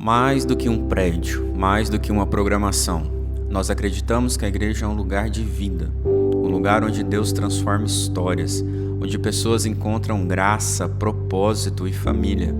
Mais do que um prédio, mais do que uma programação, nós acreditamos que a igreja é um lugar de vida, um lugar onde Deus transforma histórias, onde pessoas encontram graça, propósito e família,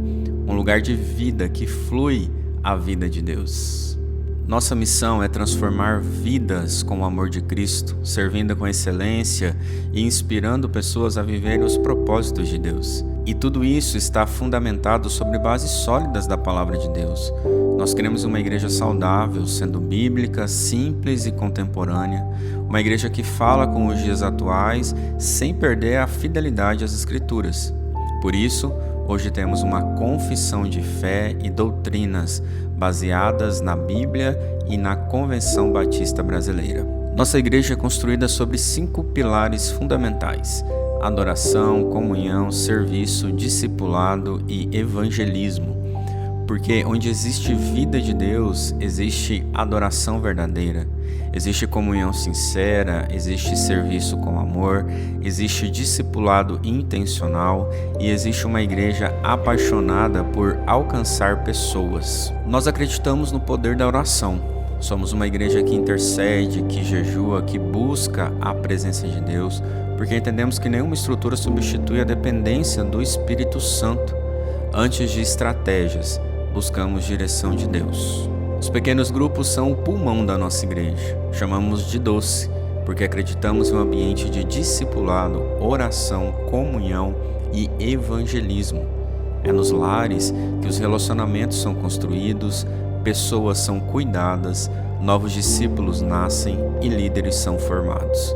um lugar de vida que flui a vida de Deus. Nossa missão é transformar vidas com o amor de Cristo, servindo com excelência e inspirando pessoas a viverem os propósitos de Deus. E tudo isso está fundamentado sobre bases sólidas da Palavra de Deus. Nós queremos uma igreja saudável, sendo bíblica, simples e contemporânea, uma igreja que fala com os dias atuais, sem perder a fidelidade às Escrituras. Por isso, hoje temos uma confissão de fé e doutrinas baseadas na Bíblia e na Convenção Batista Brasileira. Nossa igreja é construída sobre 5 pilares fundamentais: adoração, comunhão, serviço, discipulado e evangelismo. Porque onde existe vida de Deus, existe adoração verdadeira, existe comunhão sincera, existe serviço com amor, existe discipulado intencional e existe uma igreja apaixonada por alcançar pessoas. Nós acreditamos no poder da oração. Somos uma igreja que intercede, que jejua, que busca a presença de Deus, porque entendemos que nenhuma estrutura substitui a dependência do Espírito Santo. Antes de estratégias, buscamos direção de Deus. Os pequenos grupos são o pulmão da nossa igreja. Chamamos de doce, porque acreditamos em um ambiente de discipulado, oração, comunhão e evangelismo. É nos lares que os relacionamentos são construídos, pessoas são cuidadas, novos discípulos nascem e líderes são formados.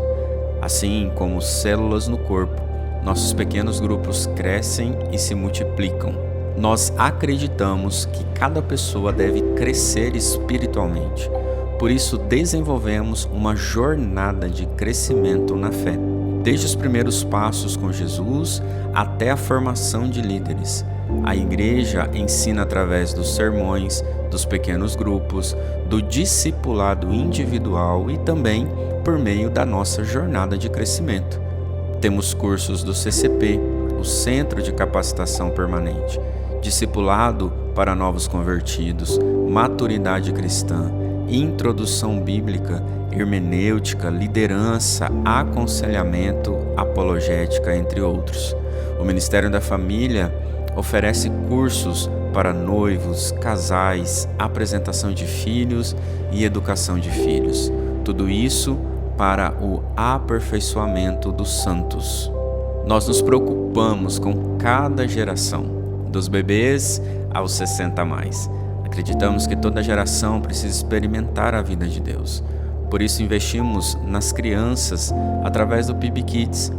Assim como células no corpo, nossos pequenos grupos crescem e se multiplicam. Nós acreditamos que cada pessoa deve crescer espiritualmente. Por isso, desenvolvemos uma jornada de crescimento na fé, desde os primeiros passos com Jesus até a formação de líderes. A igreja ensina através dos sermões, dos pequenos grupos, do discipulado individual e também por meio da nossa jornada de crescimento. Temos cursos do CCP, o Centro de Capacitação Permanente, discipulado para novos convertidos, maturidade cristã, introdução bíblica, hermenêutica, liderança, aconselhamento, apologética, entre outros. O Ministério da Família oferece cursos para noivos, casais, apresentação de filhos e educação de filhos. Tudo isso para o aperfeiçoamento dos santos. Nós nos preocupamos com cada geração, dos bebês aos 60 a mais. Acreditamos que toda geração precisa experimentar a vida de Deus. Por isso investimos nas crianças através do PIB Kids.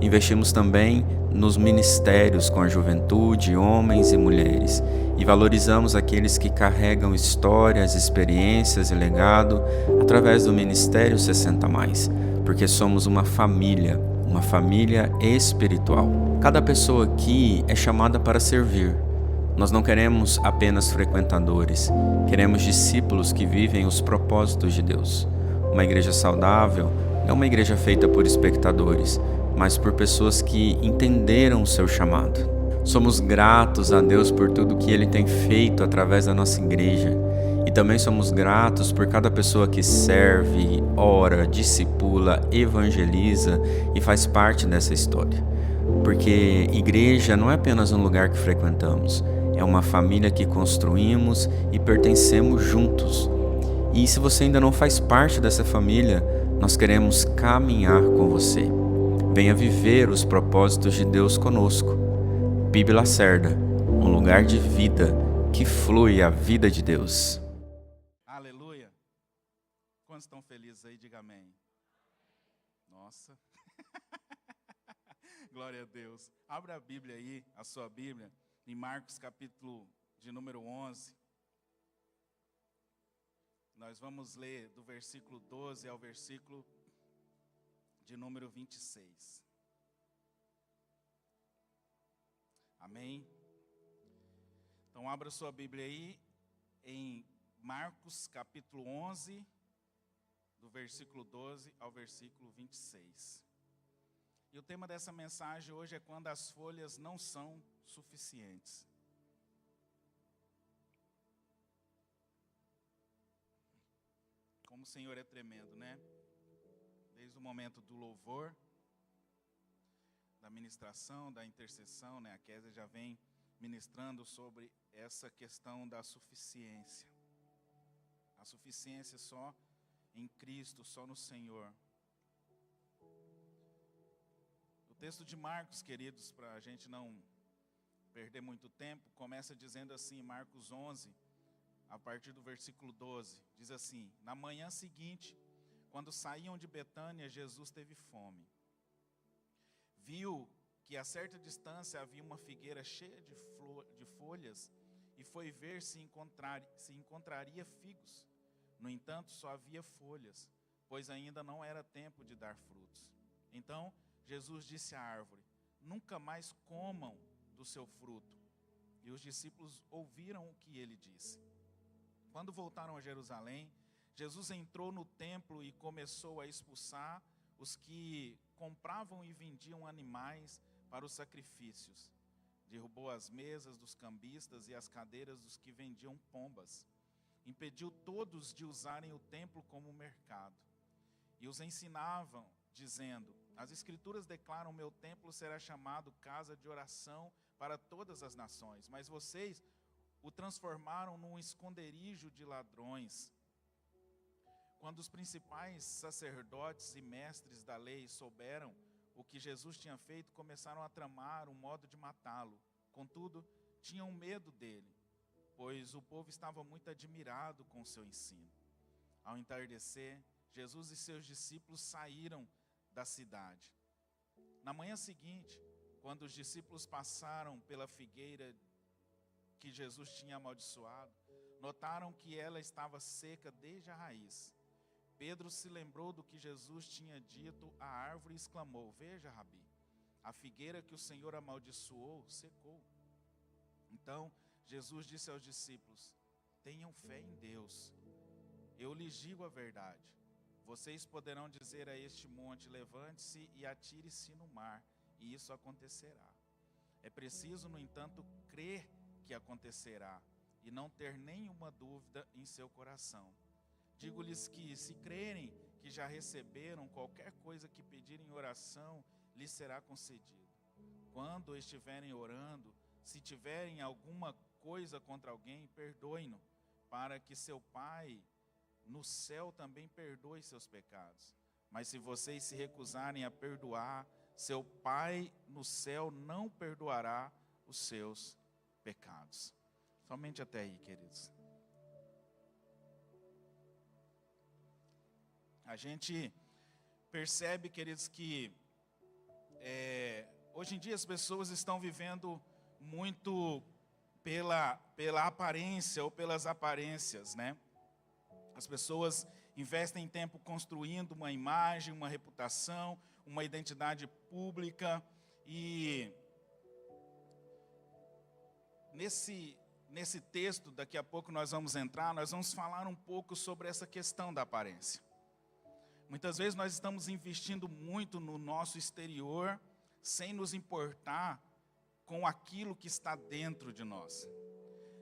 Investimos também nos ministérios com a juventude, homens e mulheres. E valorizamos aqueles que carregam histórias, experiências e legado através do Ministério 60 a mais. Porque somos uma família espiritual. Cada pessoa aqui é chamada para servir. Nós não queremos apenas frequentadores, queremos discípulos que vivem os propósitos de Deus. Uma igreja saudável não é uma igreja feita por espectadores, mas por pessoas que entenderam o seu chamado. Somos gratos a Deus por tudo que Ele tem feito através da nossa igreja. E também somos gratos por cada pessoa que serve, ora, discipula, evangeliza e faz parte dessa história. Porque igreja não é apenas um lugar que frequentamos, é uma família que construímos e pertencemos juntos. E se você ainda não faz parte dessa família, nós queremos caminhar com você. Venha viver os propósitos de Deus conosco. PIB Lacerda, um lugar de vida que flui a vida de Deus. Aleluia. Quantos estão felizes aí? Diga amém. Nossa. Glória a Deus. Abra a Bíblia aí, a sua Bíblia, em Marcos capítulo de número 11. Nós vamos ler do versículo 12 ao versículo de número 26. Amém? Então abra sua Bíblia aí em Marcos capítulo 11, do versículo 12 ao versículo 26. E o tema dessa mensagem hoje é quando as folhas não são suficientes. o Senhor é tremendo, né? Desde o momento do louvor, da ministração, da intercessão, né? A Kézia já vem ministrando sobre essa questão da suficiência. A suficiência só em Cristo, só no Senhor. O texto de Marcos, queridos, para a gente não perder muito tempo, começa dizendo assim, Marcos 11, a partir do versículo 12, diz assim: na manhã seguinte, quando saíam de Betânia, Jesus teve fome. Viu que a certa distância havia uma figueira cheia de folhas e foi ver se encontraria figos. No entanto, só havia folhas, pois ainda não era tempo de dar frutos. Então, Jesus disse à árvore: nunca mais comam do seu fruto. E os discípulos ouviram o que ele disse. Quando voltaram a Jerusalém, Jesus entrou no templo e começou a expulsar os que compravam e vendiam animais para os sacrifícios. Derrubou as mesas dos cambistas e as cadeiras dos que vendiam pombas. Impediu todos de usarem o templo como mercado. E os ensinavam, dizendo: as Escrituras declaram: meu templo será chamado casa de oração para todas as nações, mas vocês o transformaram num esconderijo de ladrões. Quando os principais sacerdotes e mestres da lei souberam o que Jesus tinha feito, começaram a tramar um modo de matá-lo. Contudo, tinham medo dele, pois o povo estava muito admirado com o seu ensino. Ao entardecer, Jesus e seus discípulos saíram da cidade. Na manhã seguinte, quando os discípulos passaram pela figueira que Jesus tinha amaldiçoado, notaram que ela estava seca desde a raiz. Pedro se lembrou do que Jesus tinha dito à árvore e exclamou: veja, Rabi, a figueira que o Senhor amaldiçoou secou. Então Jesus disse aos discípulos: tenham fé em Deus. Eu lhes digo a verdade. Vocês poderão dizer a este monte: levante-se e atire-se no mar, e isso acontecerá. É preciso, no entanto, crer que acontecerá e não ter nenhuma dúvida em seu coração. Digo-lhes que, se crerem que já receberam, qualquer coisa que pedirem em oração, lhes será concedido. Quando estiverem orando, se tiverem alguma coisa contra alguém, perdoem-no, para que seu Pai no céu também perdoe seus pecados. Mas se vocês se recusarem a perdoar, seu Pai no céu não perdoará os seus pecados. Somente até aí, queridos. A gente percebe, queridos, que hoje em dia as pessoas estão vivendo muito pela aparência ou pelas aparências, né? As pessoas investem tempo construindo uma imagem, uma reputação, uma identidade pública. E nesse texto, daqui a pouco nós vamos entrar, nós vamos falar um pouco sobre essa questão da aparência. Muitas vezes nós estamos investindo muito no nosso exterior, sem nos importar com aquilo que está dentro de nós.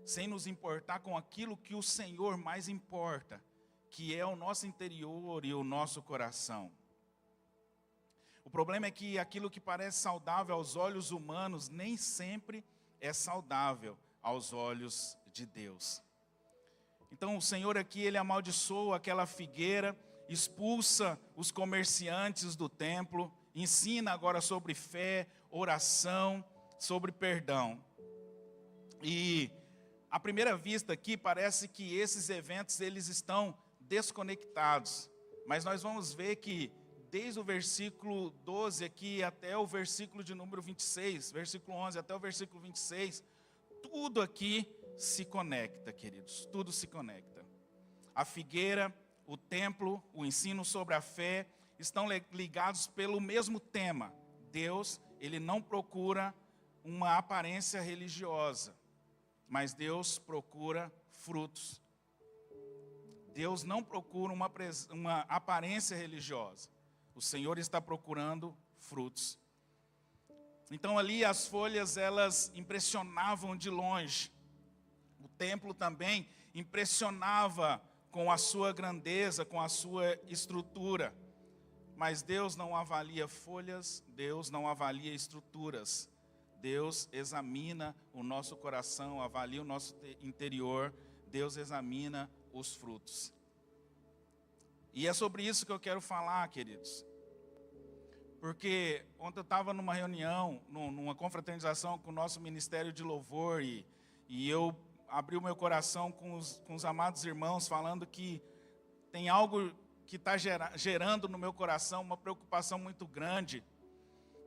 Sem nos importar com aquilo que o Senhor mais importa, que é o nosso interior e o nosso coração. O problema é que aquilo que parece saudável aos olhos humanos, nem sempre é saudável aos olhos de Deus. Então o Senhor aqui, Ele amaldiçoa aquela figueira, expulsa os comerciantes do templo, ensina agora sobre fé, oração, sobre perdão. E à primeira vista aqui parece que esses eventos eles estão desconectados, mas nós vamos ver que desde o versículo 12 aqui até o versículo de número 26, versículo 11 até o versículo 26, tudo aqui se conecta, queridos, tudo se conecta. A figueira, o templo, o ensino sobre a fé estão ligados pelo mesmo tema. Deus, Ele não procura uma aparência religiosa, mas Deus procura frutos. Deus não procura uma aparência religiosa. O Senhor está procurando frutos. Então ali as folhas, elas impressionavam de longe. O templo também impressionava com a sua grandeza, com a sua estrutura. Mas Deus não avalia folhas, Deus não avalia estruturas. Deus examina o nosso coração, avalia o nosso interior, Deus examina os frutos. E é sobre isso que eu quero falar, queridos. Porque ontem eu estava numa reunião, numa confraternização com o nosso Ministério de Louvor, e eu abri o meu coração com os amados irmãos, falando que tem algo que está gerando no meu coração uma preocupação muito grande.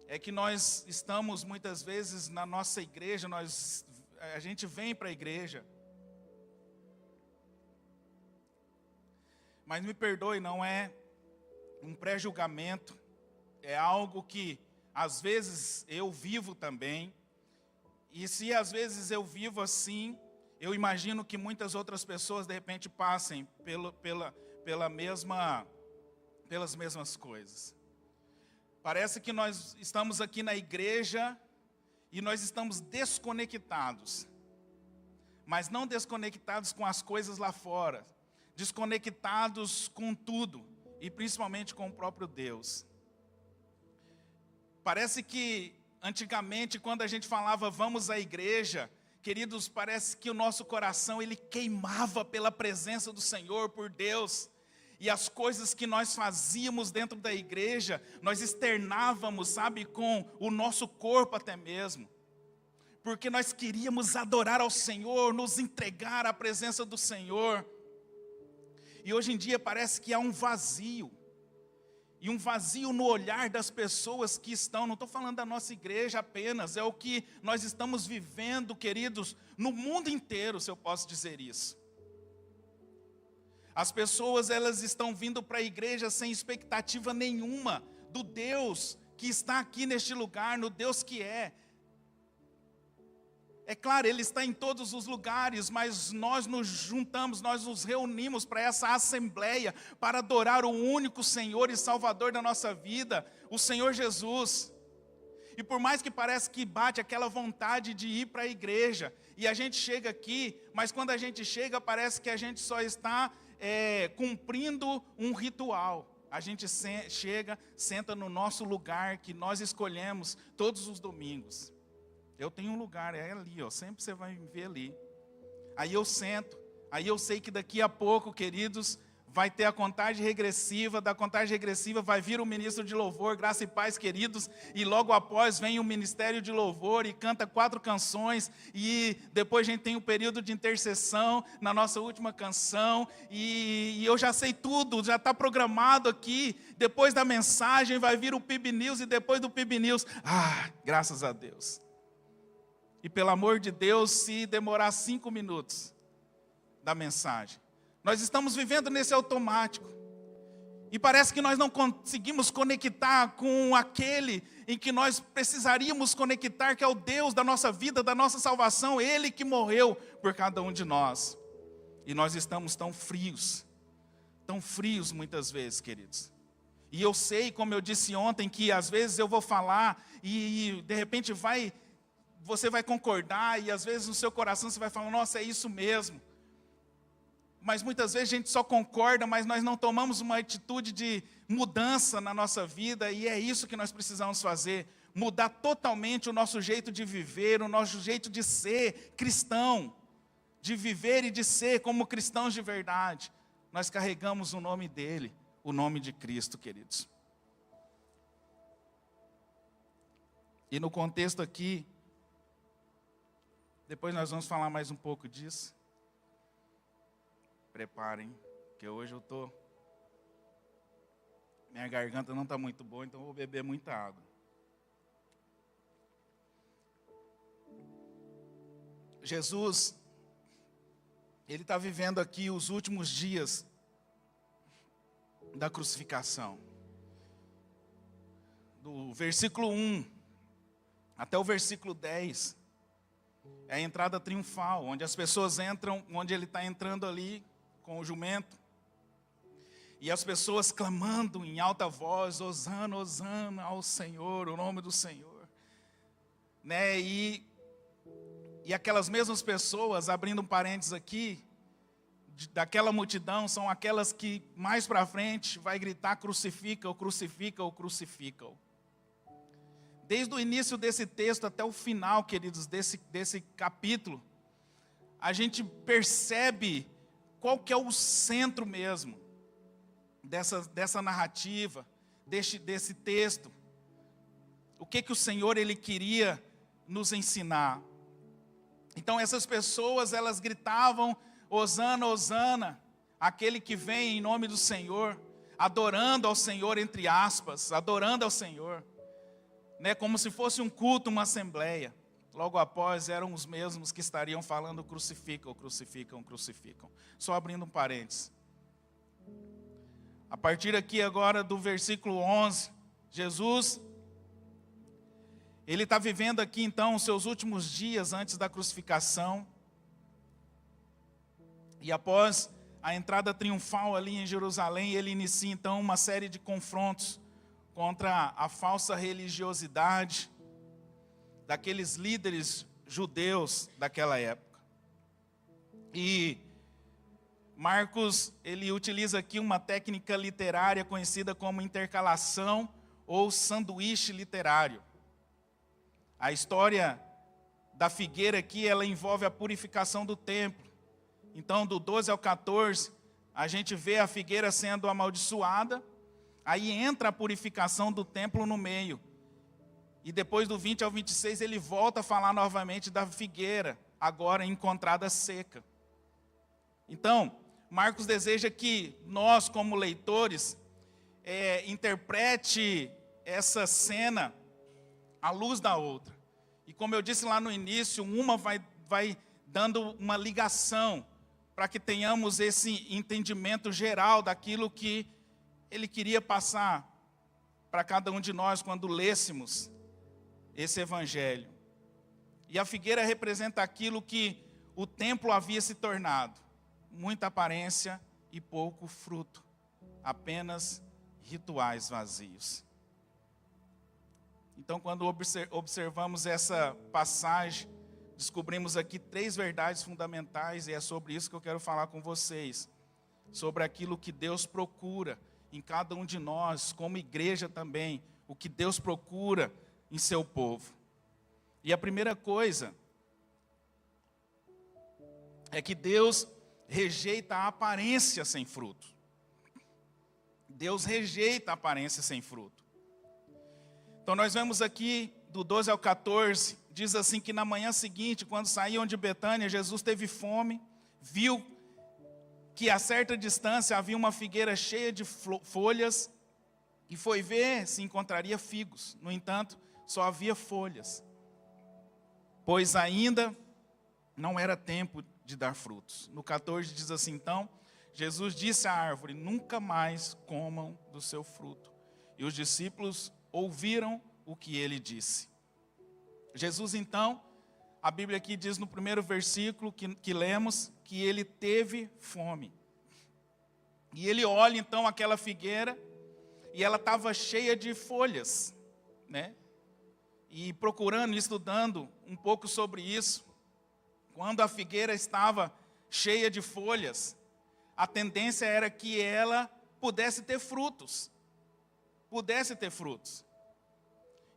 É que nós estamos muitas vezes na nossa igreja, a gente vem para a igreja. Mas me perdoe, não é um pré-julgamento, é algo que às vezes eu vivo também. E se às vezes eu vivo assim, eu imagino que muitas outras pessoas de repente passem pelas mesmas coisas. Parece que nós estamos aqui na igreja e nós estamos desconectados. Mas não desconectados com as coisas lá fora. Desconectados com tudo. E principalmente com o próprio Deus. Parece que antigamente quando a gente falava vamos à igreja, queridos, parece que o nosso coração ele queimava pela presença do Senhor, por Deus. E as coisas que nós fazíamos dentro da igreja, nós externávamos, sabe, com o nosso corpo até mesmo. Porque nós queríamos adorar ao Senhor, nos entregar à presença do Senhor. E hoje em dia parece que há um vazio. E um vazio no olhar das pessoas que estão, não estou falando da nossa igreja apenas, é o que nós estamos vivendo, queridos, no mundo inteiro, se eu posso dizer isso. As pessoas, elas estão vindo para a igreja sem expectativa nenhuma do Deus que está aqui neste lugar, no Deus que é. É claro, Ele está em todos os lugares, mas nós nos juntamos, nós nos reunimos para essa assembleia, para adorar o único Senhor e Salvador da nossa vida, o Senhor Jesus. E por mais que pareça que bate aquela vontade de ir para a igreja, e a gente chega aqui, mas quando a gente chega, parece que a gente só está cumprindo um ritual. A gente chega, senta no nosso lugar que nós escolhemos todos os domingos. Eu tenho um lugar, é ali, ó, sempre você vai me ver ali. Aí eu sento, aí eu sei que daqui a pouco, queridos, vai ter a contagem regressiva, da contagem regressiva vai vir o ministro de louvor, graça e paz, queridos, e logo após vem o ministério de louvor e canta 4 canções, e depois a gente tem o período de intercessão na nossa última canção, e eu já sei tudo, já está programado aqui, depois da mensagem vai vir o PIB News, e depois do PIB News, graças a Deus. E pelo amor de Deus, se demorar 5 minutos da mensagem, nós estamos vivendo nesse automático. E parece que nós não conseguimos conectar com aquele em que nós precisaríamos conectar, que é o Deus da nossa vida, da nossa salvação, Ele que morreu por cada um de nós. E nós estamos tão frios muitas vezes, queridos. E eu sei, como eu disse ontem, que às vezes eu vou falar e de repente você vai concordar, e às vezes no seu coração você vai falar, nossa, é isso mesmo. Mas muitas vezes a gente só concorda, mas nós não tomamos uma atitude de mudança na nossa vida, e é isso que nós precisamos fazer, mudar totalmente o nosso jeito de viver, o nosso jeito de ser cristão, de viver e de ser como cristãos de verdade. Nós carregamos o nome dele, o nome de Cristo, queridos. E no contexto aqui, depois nós vamos falar mais um pouco disso. Preparem, que hoje minha garganta não está muito boa, então eu vou beber muita água. Jesus, Ele está vivendo aqui os últimos dias da crucificação. Do versículo 1 até o versículo 10, é a entrada triunfal, onde as pessoas entram, onde Ele está entrando ali, com o jumento, e as pessoas clamando em alta voz, Hosana, Hosana ao Senhor, o nome do Senhor, né? E aquelas mesmas pessoas, abrindo um parênteses aqui, daquela multidão são aquelas que mais para frente vai gritar: crucifica-o, crucifica-o, crucifica-o. Desde o início desse texto até o final, queridos, desse capítulo, a gente percebe qual que é o centro mesmo dessa narrativa, desse texto. O que o Senhor ele queria nos ensinar. Então essas pessoas, elas gritavam: Hosana, Hosana, aquele que vem em nome do Senhor, adorando ao Senhor, entre aspas, adorando ao Senhor, né, como se fosse um culto, uma assembleia. Logo após, eram os mesmos que estariam falando: crucificam, crucificam, crucificam. Só abrindo um parênteses. A partir aqui agora do versículo 11, Jesus, ele está vivendo aqui então os seus últimos dias antes da crucificação. E após a entrada triunfal ali em Jerusalém, ele inicia então uma série de confrontos contra a falsa religiosidade daqueles líderes judeus daquela época. E Marcos, ele utiliza aqui uma técnica literária conhecida como intercalação ou sanduíche literário. A história da figueira aqui, ela envolve a purificação do templo. Então, do 12 ao 14, a gente vê a figueira sendo amaldiçoada, aí entra a purificação do templo no meio. E depois do 20 ao 26, ele volta a falar novamente da figueira, agora encontrada seca. Então, Marcos deseja que nós, como leitores, interprete essa cena à luz da outra. E como eu disse lá no início, uma vai dando uma ligação para que tenhamos esse entendimento geral daquilo que ele queria passar para cada um de nós quando lêssemos esse evangelho. E a figueira representa aquilo que o templo havia se tornado: muita aparência e pouco fruto, apenas rituais vazios. Então, quando observamos essa passagem, descobrimos aqui 3 verdades fundamentais, e é sobre isso que eu quero falar com vocês. Sobre aquilo que Deus procura em cada um de nós, como igreja também, o que Deus procura em seu povo. E a primeira coisa é que Deus rejeita a aparência sem fruto. Deus rejeita a aparência sem fruto. Então nós vemos aqui do 12 ao 14, diz assim que na manhã seguinte, quando saíam de Betânia, Jesus teve fome, viu que a certa distância havia uma figueira cheia de folhas e foi ver se encontraria figos. No entanto, só havia folhas, pois ainda não era tempo de dar frutos. No 14 diz assim: então, Jesus disse à árvore: nunca mais comam do seu fruto. E os discípulos ouviram o que ele disse. Jesus então, a Bíblia aqui diz no primeiro versículo que lemos, que ele teve fome. E ele olha então aquela figueira, e ela estava cheia de folhas, né? E procurando, estudando um pouco sobre isso, quando a figueira estava cheia de folhas, a tendência era que ela pudesse ter frutos. Pudesse ter frutos.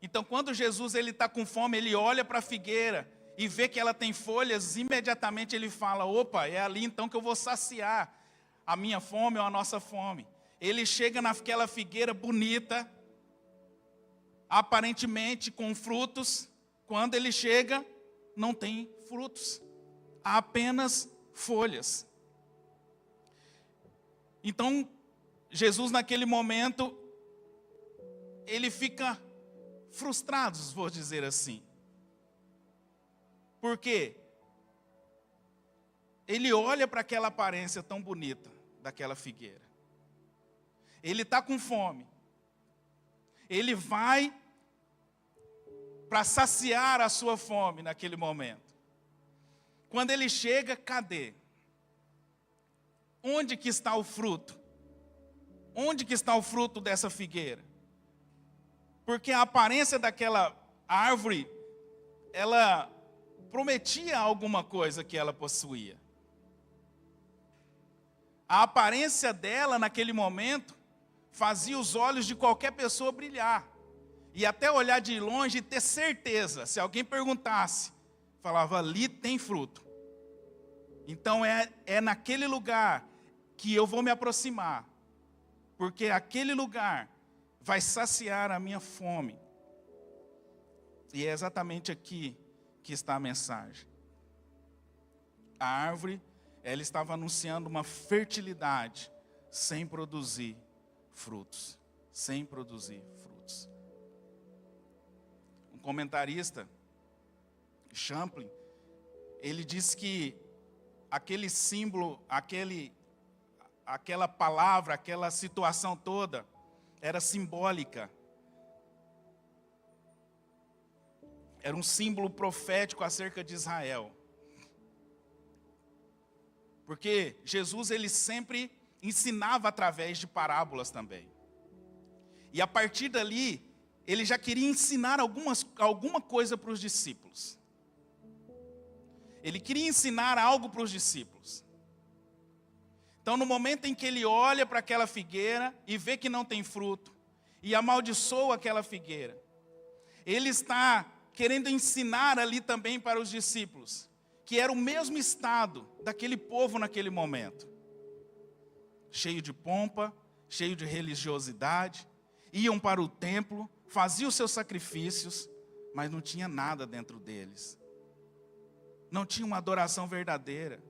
Então, quando Jesus está com fome, ele olha para a figueira e vê que ela tem folhas, imediatamente ele fala: opa, é ali então que eu vou saciar a minha fome ou a nossa fome. Ele chega naquela figueira bonita, aparentemente com frutos. Quando ele chega, não tem frutos, há apenas folhas. Então, Jesus naquele momento, ele fica frustrado, vou dizer assim. Por quê? Ele olha para aquela aparência tão bonita daquela figueira. Ele está com fome. Ele vai para saciar a sua fome naquele momento. Quando ele chega, cadê? Onde que está o fruto? Onde que está o fruto dessa figueira? Porque a aparência daquela árvore, ela prometia alguma coisa que ela possuía. A aparência dela naquele momento fazia os olhos de qualquer pessoa brilhar. E até olhar de longe e ter certeza, se alguém perguntasse, falava, ali tem fruto. Então é naquele lugar que eu vou me aproximar, porque aquele lugar vai saciar a minha fome. E é exatamente aqui que está a mensagem. A árvore, ela estava anunciando uma fertilidade sem produzir frutos. Sem produzir frutos. Um comentarista, Champlin, ele diz que aquele símbolo, aquela palavra, aquela situação toda, era simbólica. Era um símbolo profético acerca de Israel. Porque Jesus, ele sempre ensinava através de parábolas também. E a partir dali, ele já queria ensinar alguma coisa para os discípulos. Ele queria ensinar algo para os discípulos. Então, no momento em que ele olha para aquela figueira e vê que não tem fruto, e amaldiçoa aquela figueira, ele está querendo ensinar ali também para os discípulos, que era o mesmo estado daquele povo naquele momento. Cheio de pompa, cheio de religiosidade, iam para o templo, faziam os seus sacrifícios, mas não tinha nada dentro deles. Não tinha uma adoração verdadeira.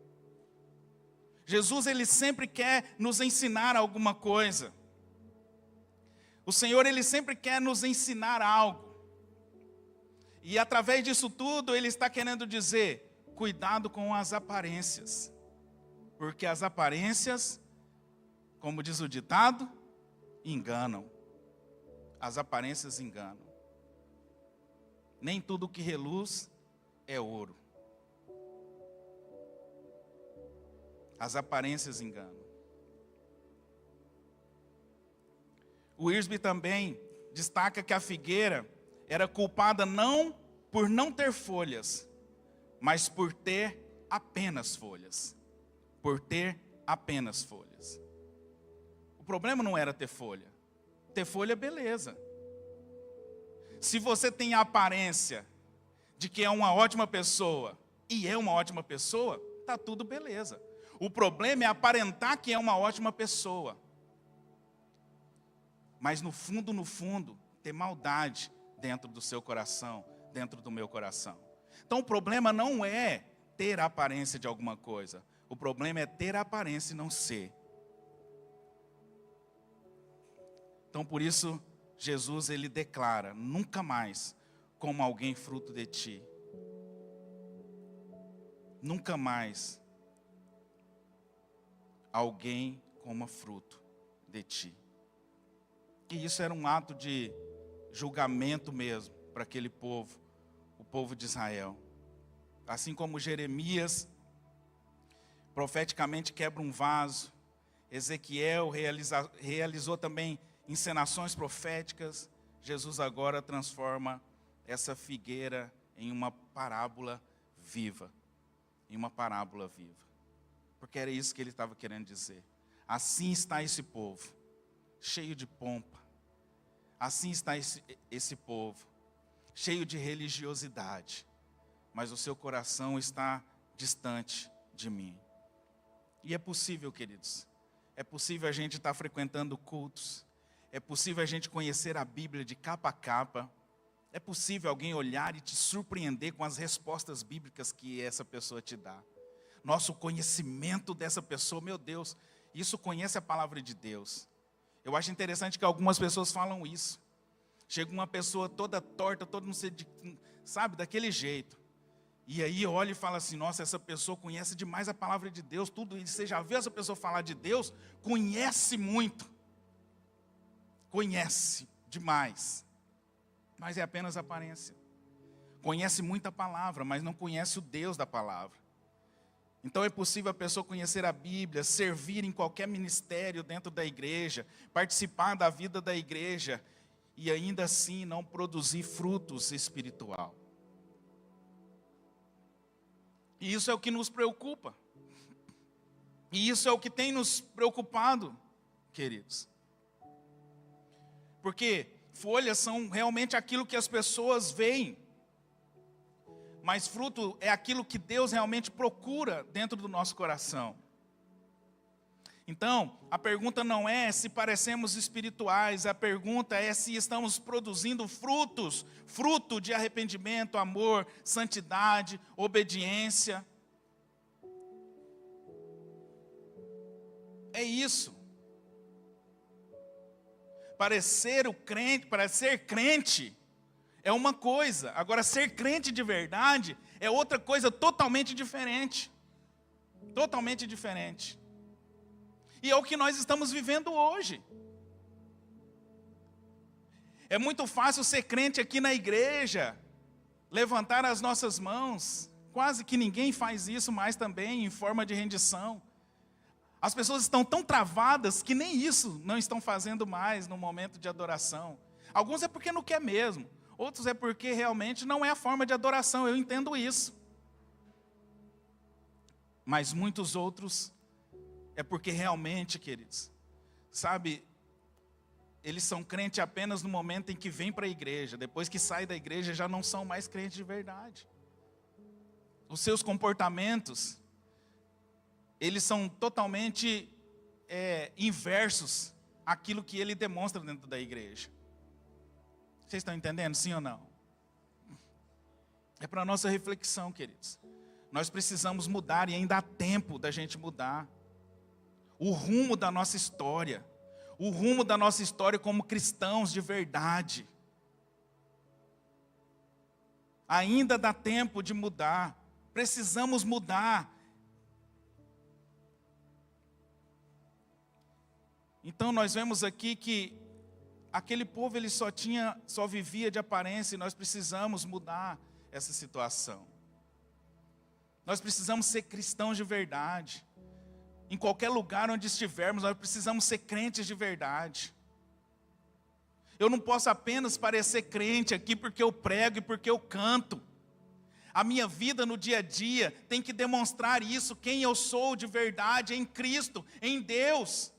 Jesus, ele sempre quer nos ensinar alguma coisa. O Senhor, ele sempre quer nos ensinar algo. E através disso tudo, ele está querendo dizer, cuidado com as aparências. Porque as aparências, como diz o ditado, enganam. As aparências enganam. Nem tudo que reluz é ouro. As aparências enganam. O Wiersbe também destaca que a figueira era culpada não por não ter folhas, mas por ter apenas folhas. Por ter apenas folhas. O problema não era ter folha. Ter folha, beleza. Se você tem a aparência de que é uma ótima pessoa, e é uma ótima pessoa, tá tudo beleza. O problema é aparentar que é uma ótima pessoa. Mas no fundo, ter maldade dentro do seu coração, dentro do meu coração. Então o problema não é ter a aparência de alguma coisa. O problema é ter a aparência e não ser. Então por isso, Jesus, ele declara, nunca mais como alguém fruto de ti. Nunca mais alguém coma fruto de ti. E isso era um ato de julgamento mesmo para aquele povo, o povo de Israel. Assim como Jeremias profeticamente quebra um vaso, Ezequiel realizou também encenações proféticas, Jesus agora transforma essa figueira em uma parábola viva. Em uma parábola viva. Porque era isso que ele estava querendo dizer. Assim está esse povo, cheio de pompa. Assim está esse povo, cheio de religiosidade. Mas o seu coração está distante de mim. E é possível, queridos. É possível a gente estar frequentando cultos. É possível a gente conhecer a Bíblia de capa a capa. É possível alguém olhar e te surpreender com as respostas bíblicas que essa pessoa te dá. Nosso conhecimento dessa pessoa, meu Deus, isso conhece a palavra de Deus. Eu acho interessante que algumas pessoas falam isso. Chega uma pessoa toda torta, toda não sei, sabe, daquele jeito. E aí olha e fala assim, nossa, essa pessoa conhece demais a palavra de Deus, tudo. E você já viu essa pessoa falar de Deus? Conhece muito. Conhece demais. Mas é apenas aparência. Conhece muita palavra, mas não conhece o Deus da palavra. Então é possível a pessoa conhecer a Bíblia, servir em qualquer ministério dentro da igreja, participar da vida da igreja e ainda assim não produzir frutos espiritual. E isso é o que nos preocupa. E isso é o que tem nos preocupado, queridos. Porque folhas são realmente aquilo que as pessoas veem. Mas fruto é aquilo que Deus realmente procura dentro do nosso coração. Então, a pergunta não é se parecemos espirituais, a pergunta é se estamos produzindo frutos, fruto de arrependimento, amor, santidade, obediência. É isso. Parecer crente é uma coisa, agora ser crente de verdade é outra coisa totalmente diferente. Totalmente diferente. E é o que nós estamos vivendo hoje. É muito fácil ser crente aqui na igreja, levantar as nossas mãos. Quase que ninguém faz isso mais também, em forma de rendição. As pessoas estão tão travadas que nem isso não estão fazendo mais no momento de adoração. Alguns é porque não quer mesmo. Outros é porque realmente não é a forma de adoração. Eu entendo isso. Mas muitos outros é porque realmente, queridos, sabe, eles são crentes apenas no momento em que vêm para a igreja. Depois que saem da igreja, já não são mais crentes de verdade. Os seus comportamentos, eles são totalmente inversos àquilo que ele demonstra dentro da igreja. Vocês estão entendendo, sim ou não? É para a nossa reflexão, queridos. Nós precisamos mudar e ainda há tempo da gente mudar. O rumo da nossa história. O rumo da nossa história como cristãos de verdade. Ainda dá tempo de mudar. Precisamos mudar. Então nós vemos aqui que aquele povo ele só vivia de aparência e nós precisamos mudar essa situação. Nós precisamos ser cristãos de verdade. Em qualquer lugar onde estivermos, nós precisamos ser crentes de verdade. Eu não posso apenas parecer crente aqui porque eu prego e porque eu canto. A minha vida no dia a dia tem que demonstrar isso, quem eu sou de verdade em Cristo, em Deus.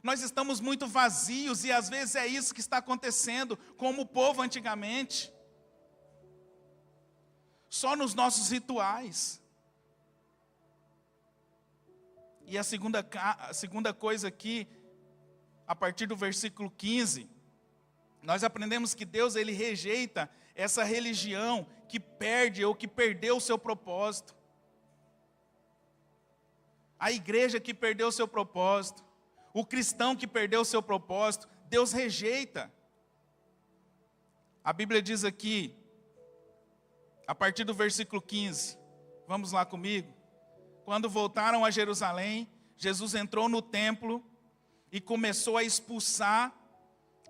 Nós estamos muito vazios e às vezes é isso que está acontecendo, como o povo antigamente. Só nos nossos rituais. E a segunda coisa aqui, a partir do versículo 15, nós aprendemos que Deus ele rejeita essa religião que perde ou que perdeu o seu propósito. A igreja que perdeu o seu propósito, o cristão que perdeu o seu propósito, Deus rejeita. A Bíblia diz aqui, a partir do versículo 15, vamos lá comigo. Quando voltaram a Jerusalém, Jesus entrou no templo e começou a expulsar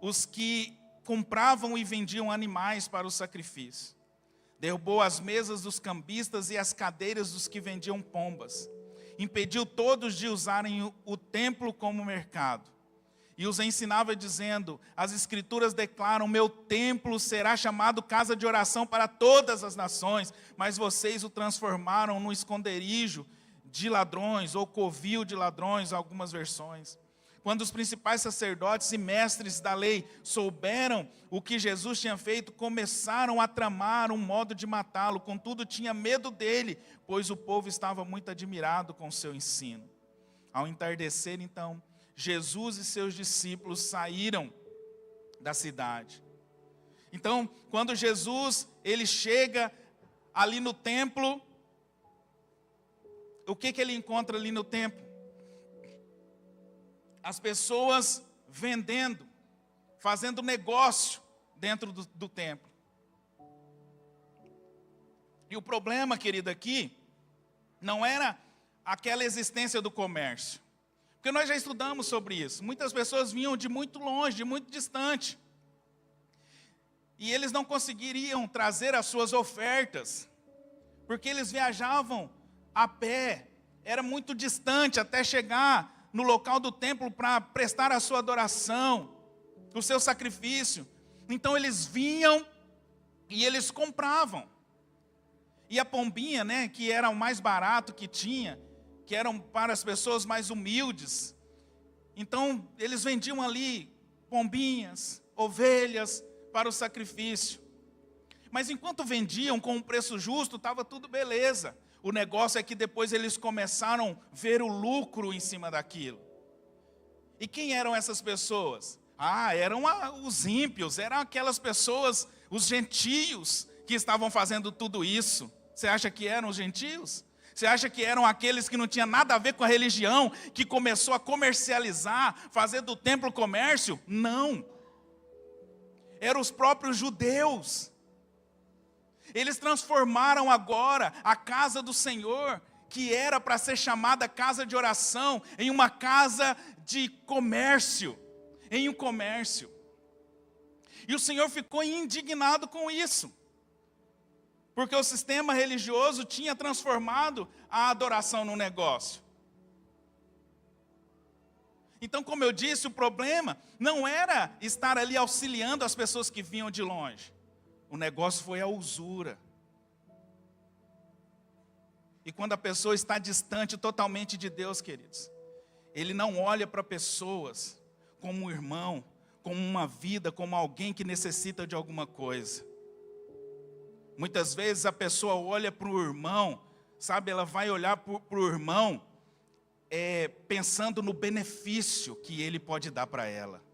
os que compravam e vendiam animais para o sacrifício. Derrubou as mesas dos cambistas e as cadeiras dos que vendiam pombas. Impediu todos de usarem o templo como mercado. E os ensinava dizendo, as escrituras declaram, meu templo será chamado casa de oração para todas as nações, mas vocês o transformaram num esconderijo de ladrões, ou covil de ladrões, algumas versões. Quando os principais sacerdotes e mestres da lei souberam o que Jesus tinha feito, começaram a tramar um modo de matá-lo, contudo tinha medo dele, pois o povo estava muito admirado com o seu ensino. Ao entardecer, então, Jesus e seus discípulos saíram da cidade. Então, quando Jesus ele chega ali no templo, o que ele encontra ali no templo? As pessoas vendendo, fazendo negócio dentro do templo. E o problema, querido, aqui, não era aquela existência do comércio. Porque nós já estudamos sobre isso. Muitas pessoas vinham de muito longe, de muito distante. E eles não conseguiriam trazer as suas ofertas, porque eles viajavam a pé. Era muito distante até chegar no local do templo para prestar a sua adoração, o seu sacrifício. Então eles vinham e eles compravam. E a pombinha, né, que era o mais barato que tinha, que eram para as pessoas mais humildes. Então, eles vendiam ali pombinhas, ovelhas para o sacrifício. Mas enquanto vendiam com um preço justo, estava tudo beleza. O negócio é que depois eles começaram a ver o lucro em cima daquilo. E quem eram essas pessoas? Eram os ímpios, eram aquelas pessoas, os gentios, que estavam fazendo tudo isso. Você acha que eram os gentios? Você acha que eram aqueles que não tinham nada a ver com a religião, que começou a comercializar, fazer do templo comércio? Não. Eram os próprios judeus. Eles transformaram agora a casa do Senhor, que era para ser chamada casa de oração, em uma casa de comércio, em um comércio. E o Senhor ficou indignado com isso, porque o sistema religioso tinha transformado a adoração num negócio. Então, como eu disse, o problema não era estar ali auxiliando as pessoas que vinham de longe. O negócio foi a usura. E quando a pessoa está distante totalmente de Deus, queridos, ele não olha para pessoas como um irmão, como uma vida, como alguém que necessita de alguma coisa. Muitas vezes a pessoa olha para o irmão, sabe, ela vai olhar para o irmão pensando no benefício que ele pode dar para ela.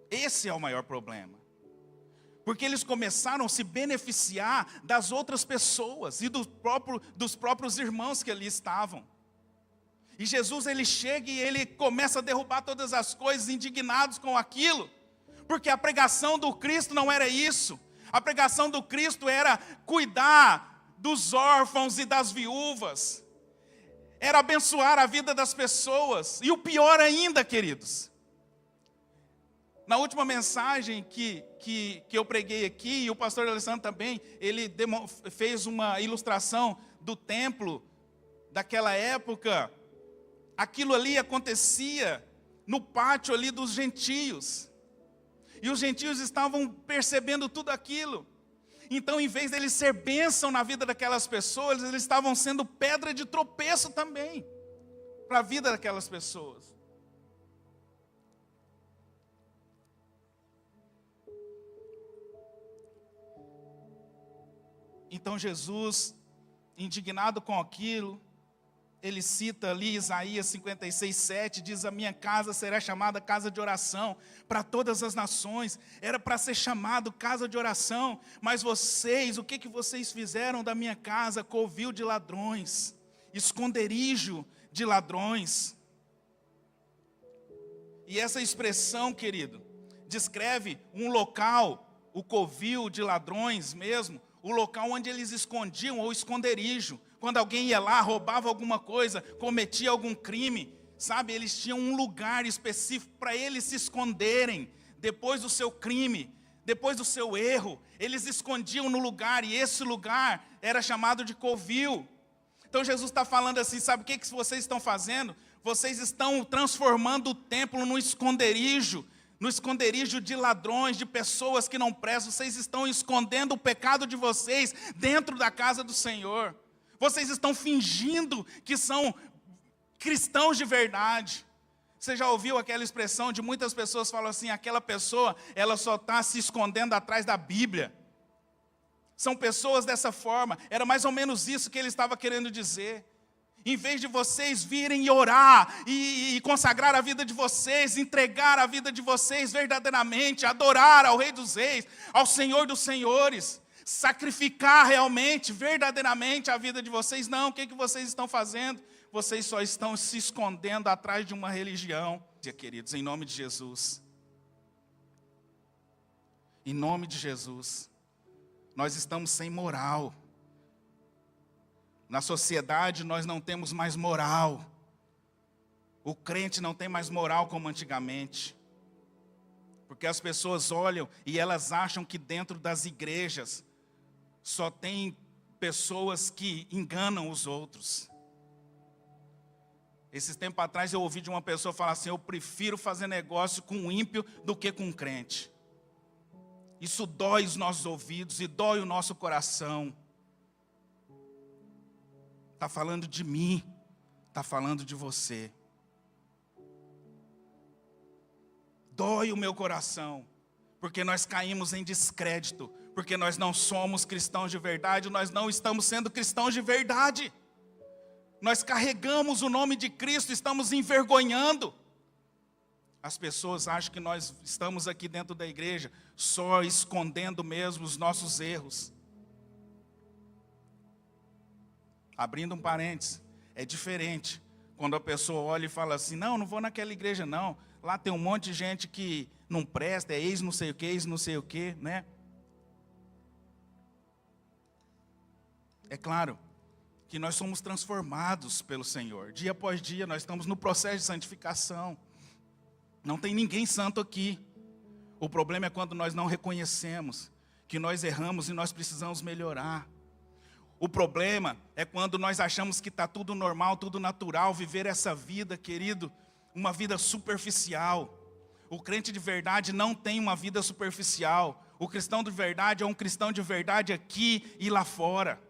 Esse é o maior problema. Porque eles começaram a se beneficiar das outras pessoas e dos próprios irmãos que ali estavam. E Jesus, ele chega e ele começa a derrubar todas as coisas, indignados com aquilo. Porque a pregação do Cristo não era isso. A pregação do Cristo era cuidar dos órfãos e das viúvas. Era abençoar a vida das pessoas. E o pior ainda, queridos, na última mensagem que eu preguei aqui, e o pastor Alessandro também, ele fez uma ilustração do templo daquela época. Aquilo ali acontecia no pátio ali dos gentios. E os gentios estavam percebendo tudo aquilo. Então, em vez deles ser bênção na vida daquelas pessoas, eles estavam sendo pedra de tropeço também para a vida daquelas pessoas. Então Jesus, indignado com aquilo, ele cita ali Isaías 56:7, diz: a minha casa será chamada casa de oração para todas as nações. Era para ser chamado casa de oração, mas vocês, o que vocês fizeram da minha casa? Covil de ladrões, esconderijo de ladrões. E essa expressão, querido, descreve um local, o covil de ladrões mesmo, o local onde eles escondiam, ou esconderijo. Quando alguém ia lá, roubava alguma coisa, cometia algum crime, sabe? Eles tinham um lugar específico para eles se esconderem. Depois do seu crime, depois do seu erro, eles escondiam no lugar, e esse lugar era chamado de covil. Então Jesus está falando assim, sabe o que vocês estão fazendo? Vocês estão transformando o templo num esconderijo, no esconderijo de ladrões, de pessoas que não prestam. Vocês estão escondendo o pecado de vocês dentro da casa do Senhor. Vocês estão fingindo que são cristãos de verdade. Você já ouviu aquela expressão de muitas pessoas falam assim, aquela pessoa, ela só está se escondendo atrás da Bíblia. São pessoas dessa forma. Era mais ou menos isso que ele estava querendo dizer. Em vez de vocês virem e orar, e consagrar a vida de vocês, entregar a vida de vocês verdadeiramente, adorar ao Rei dos Reis, ao Senhor dos Senhores, sacrificar realmente, verdadeiramente a vida de vocês, não, o que vocês estão fazendo? Vocês só estão se escondendo atrás de uma religião. Queridos, em nome de Jesus, em nome de Jesus, nós estamos sem moral. Na sociedade nós não temos mais moral. O crente não tem mais moral como antigamente. Porque as pessoas olham e elas acham que dentro das igrejas só tem pessoas que enganam os outros. Esses tempos atrás eu ouvi de uma pessoa falar assim, eu prefiro fazer negócio com um ímpio do que com um crente. Isso dói os nossos ouvidos e dói o nosso coração. está falando de mim, está falando de você. Dói o meu coração, porque nós caímos em descrédito, porque nós não somos cristãos de verdade, nós não estamos sendo cristãos de verdade. Nós carregamos o nome de Cristo, estamos envergonhando. As pessoas acham que nós estamos aqui dentro da igreja só escondendo mesmo os nossos erros. Abrindo um parênteses, é diferente quando a pessoa olha e fala assim, não vou naquela igreja não, lá tem um monte de gente que não presta, é ex não sei o que, ex não sei o que, né? É claro que nós somos transformados pelo Senhor, dia após dia nós estamos no processo de santificação, não tem ninguém santo aqui. O problema é quando nós não reconhecemos que nós erramos e nós precisamos melhorar. O problema é quando nós achamos que está tudo normal, tudo natural, viver essa vida, querido, uma vida superficial. O crente de verdade não tem uma vida superficial. O cristão de verdade é um cristão de verdade aqui e lá fora.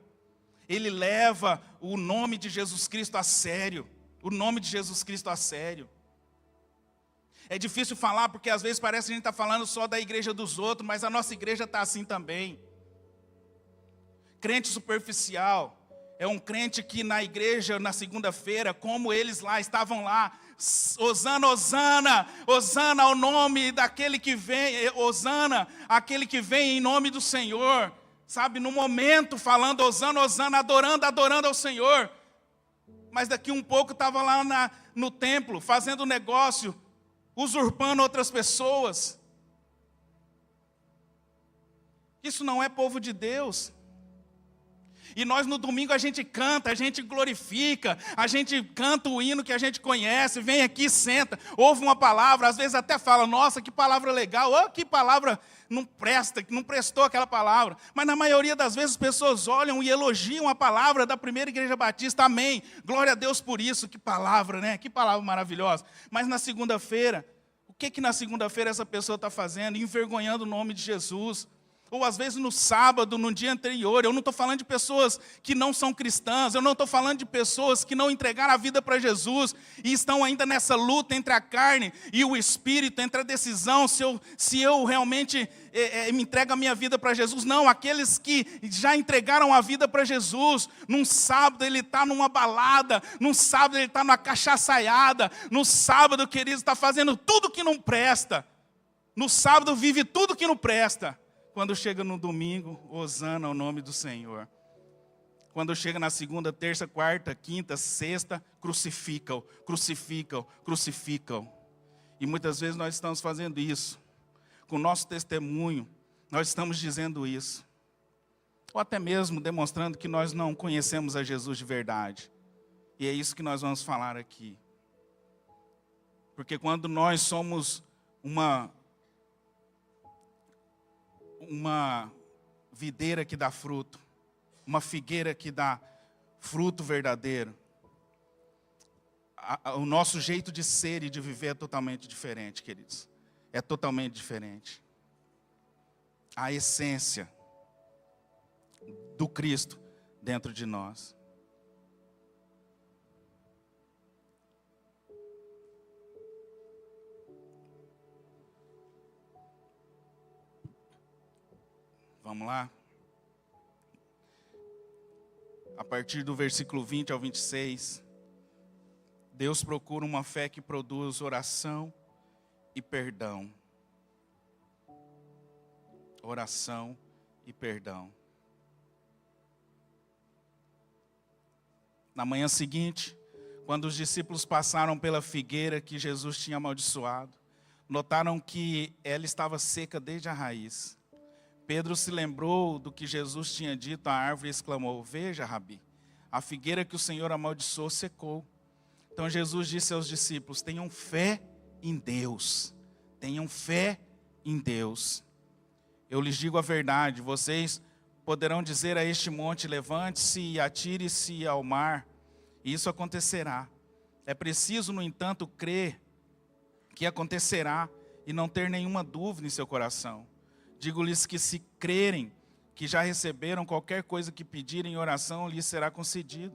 Ele leva o nome de Jesus Cristo a sério. O nome de Jesus Cristo a sério. É difícil falar porque às vezes parece que a gente está falando só da igreja dos outros, mas a nossa igreja está assim também. Crente superficial é um crente que na igreja, na segunda-feira, como eles lá, estavam lá, Hosana, Hosana, Hosana ao nome daquele que vem, Hosana, aquele que vem em nome do Senhor, sabe, no momento falando Hosana, Hosana, adorando ao Senhor, mas daqui um pouco estava lá no templo, fazendo negócio, usurpando outras pessoas. Isso não é povo de Deus. E nós no domingo a gente canta, a gente glorifica, a gente canta o hino que a gente conhece, vem aqui, senta, ouve uma palavra, às vezes até fala, nossa, que palavra legal, oh, que palavra não presta, não prestou aquela palavra. Mas na maioria das vezes as pessoas olham e elogiam a palavra da primeira igreja batista, amém, glória a Deus por isso, que palavra, né? Que palavra maravilhosa. Mas na segunda-feira, o que na segunda-feira essa pessoa está fazendo? Envergonhando o nome de Jesus. Ou às vezes no sábado, no dia anterior. Eu não estou falando de pessoas que não são cristãs. Eu não estou falando de pessoas que não entregaram a vida para Jesus e estão ainda nessa luta entre a carne e o Espírito, entre a decisão, se eu realmente me entrego a minha vida para Jesus. Não, aqueles que já entregaram a vida para Jesus, num sábado ele está numa balada, num sábado ele está numa cachaçaiada, no sábado, querido, está fazendo tudo que não presta. No sábado vive tudo que não presta. Quando chega no domingo, hosana ao nome do Senhor. Quando chega na segunda, terça, quarta, quinta, sexta, crucificam. E muitas vezes nós estamos fazendo isso. Com o nosso testemunho, nós estamos dizendo isso. Ou até mesmo demonstrando que nós não conhecemos a Jesus de verdade. E é isso que nós vamos falar aqui. Porque quando nós somos uma videira que dá fruto, uma figueira que dá fruto verdadeiro, o nosso jeito de ser e de viver é totalmente diferente, queridos. É totalmente diferente. A essência do Cristo dentro de nós. Vamos lá? A partir do versículo 20 ao 26, Deus procura uma fé que produz oração e perdão. Oração e perdão. Na manhã seguinte, quando os discípulos passaram pela figueira que Jesus tinha amaldiçoado, notaram que ela estava seca desde a raiz. Pedro se lembrou do que Jesus tinha dito à árvore e exclamou, veja, Rabi, a figueira que o Senhor amaldiçoou secou. Então Jesus disse aos discípulos, tenham fé em Deus, tenham fé em Deus. Eu lhes digo a verdade, vocês poderão dizer a este monte, levante-se e atire-se ao mar, e isso acontecerá. É preciso, no entanto, crer que acontecerá e não ter nenhuma dúvida em seu coração. Digo-lhes que se crerem que já receberam qualquer coisa que pedirem em oração, lhes será concedido.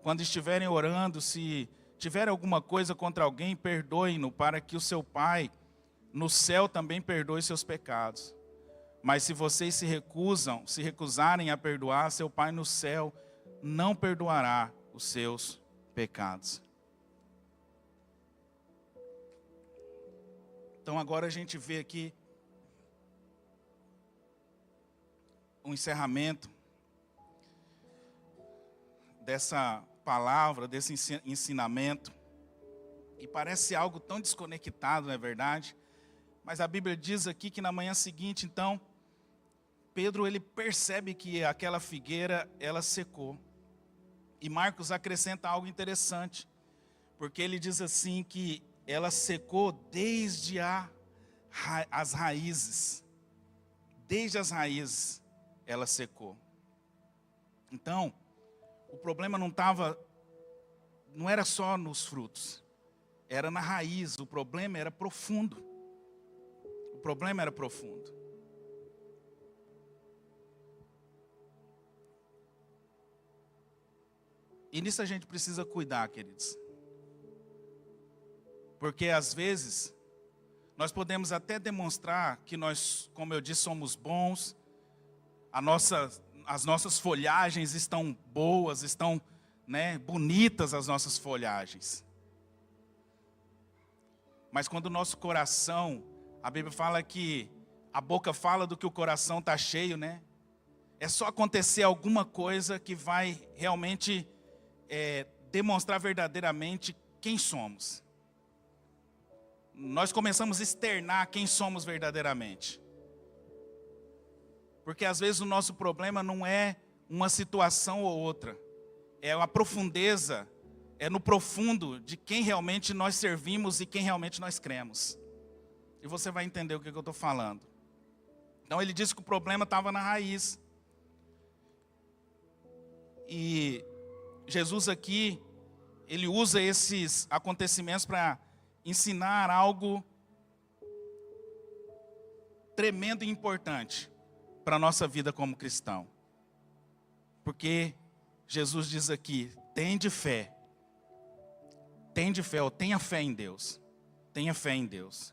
quando estiverem orando, se tiver alguma coisa contra alguém, perdoem-no, para que o seu Pai no céu também perdoe seus pecados. Mas se vocês se recusarem a perdoar, seu Pai no céu não perdoará os seus pecados. Então agora a gente vê aqui o encerramento dessa palavra, desse ensinamento, que parece algo tão desconectado, não é verdade? Mas a Bíblia diz aqui que na manhã seguinte, então, Pedro ele percebe que aquela figueira, ela secou. E Marcos acrescenta algo interessante, porque ele diz assim que ela secou desde as raízes. Desde as raízes ela secou. Então, o problema não era só nos frutos, era na raiz, o problema era profundo. O problema era profundo. E nisso a gente precisa cuidar, queridos. Porque às vezes, nós podemos até demonstrar que nós, como eu disse, somos bons, as nossas folhagens estão boas, estão, bonitas as nossas folhagens. Mas quando o nosso coração, a Bíblia fala que a boca fala do que o coração está cheio, né? É só acontecer alguma coisa que vai realmente demonstrar verdadeiramente quem somos. Nós começamos a externar quem somos verdadeiramente. Porque às vezes o nosso problema não é uma situação ou outra. É uma profundeza, é no profundo de quem realmente nós servimos e quem realmente nós cremos. E você vai entender o que eu estou falando. Então ele disse que o problema estava na raiz. E Jesus aqui, ele usa esses acontecimentos para ensinar algo tremendo e importante para a nossa vida como cristão. Porque Jesus diz aqui, tende fé, ou tenha fé em Deus. Tenha fé em Deus.